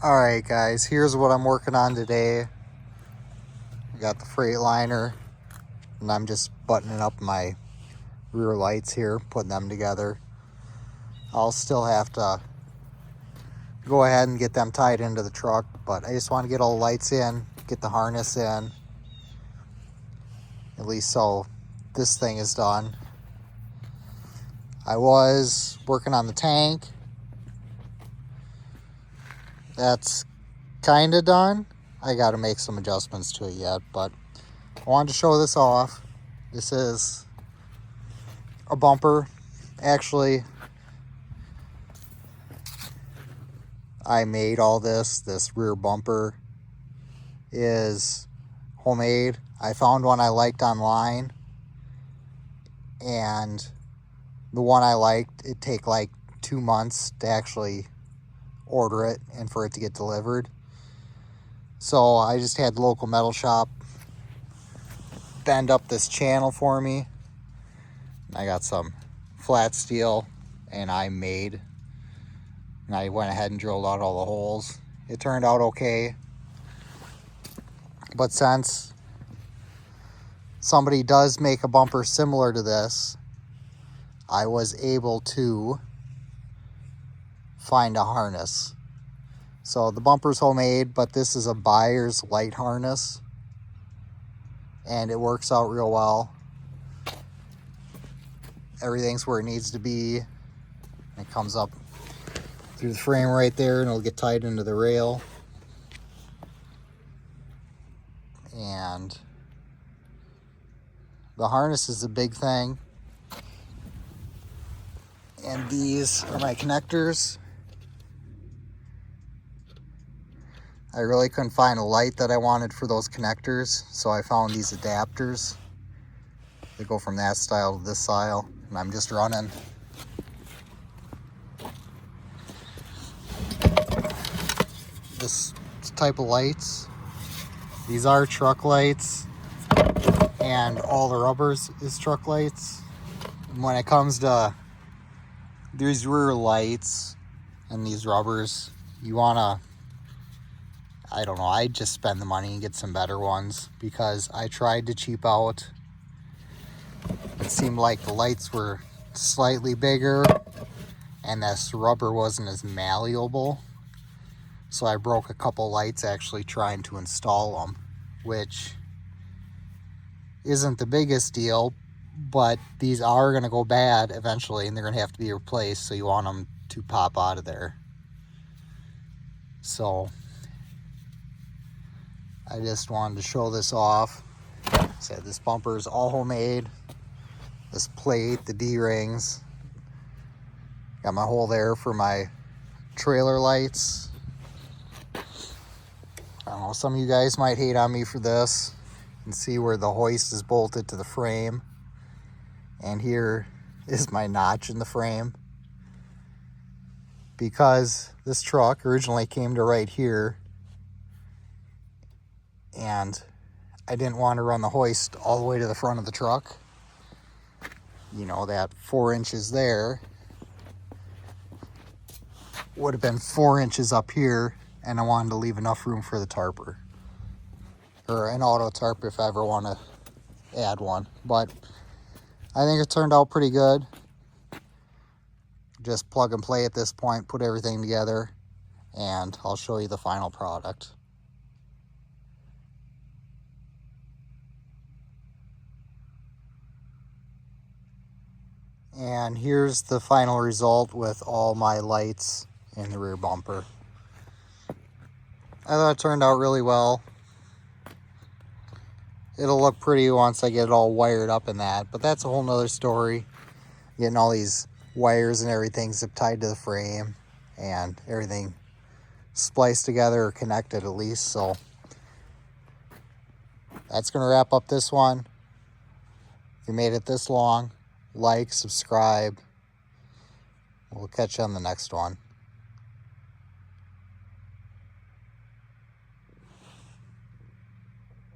Alright guys, here's what I'm working on today. I got the Freightliner and I'm just buttoning up my rear lights here, putting them together. I'll still have to go ahead and get them tied into the truck, but I just want to get all the lights in, get the harness in, at least so this thing is done. I was working on the tank. That's kind of done. I got to make some adjustments to it yet, but I wanted to show this off. This is a bumper. Actually, I made all this. This rear bumper is homemade. I found one I liked online, and the one I liked, it'd take like 2 months to actually order it and for it to get delivered. So I just had the local metal shop bend up this channel for me. I got some flat steel and I went ahead and drilled out all the holes. It turned out okay, but since somebody does make a bumper similar to this, I was able to find a harness. So the bumper's homemade, but this is a buyer's light harness and it works out real well. Everything's where it needs to be. It comes up through the frame right there and it'll get tied into the rail. And the harness is a big thing. And these are my connectors. I really couldn't find a light that I wanted for those connectors, so I found these adapters. They go from that style to this style, and I'm just running this type of lights. These are truck lights, and all the rubbers is truck lights. And when it comes to these rear lights and these rubbers, you wanna, I don't know, I just spend the money and get some better ones because I tried to cheap out. It seemed like the lights were slightly bigger and this rubber wasn't as malleable. So I broke a couple lights actually trying to install them, which isn't the biggest deal, but these are going to go bad eventually and they're going to have to be replaced, so you want them to pop out of there. So I just wanted to show this off. Said this bumper is all homemade. This plate, the D-rings. Got my hole there for my trailer lights. I don't know, some of you guys might hate on me for this. You can see where the hoist is bolted to the frame. And here is my notch in the frame. Because this truck originally came to right here, and I didn't want to run the hoist all the way to the front of the truck. You know, that 4 inches there would have been 4 inches up here, and I wanted to leave enough room for the tarper, or an auto tarp if I ever want to add one. But I think it turned out pretty good. Just plug and play at this point, put everything together, and I'll show you the final product. And here's the final result with all my lights in the rear bumper. I thought it turned out really well. It'll look pretty once I get it all wired up in that, but that's a whole nother story. Getting all these wires and everything zip tied to the frame and everything spliced together or connected at least. So that's going to wrap up this one. If you made it this long, like, subscribe. We'll catch you on the next one.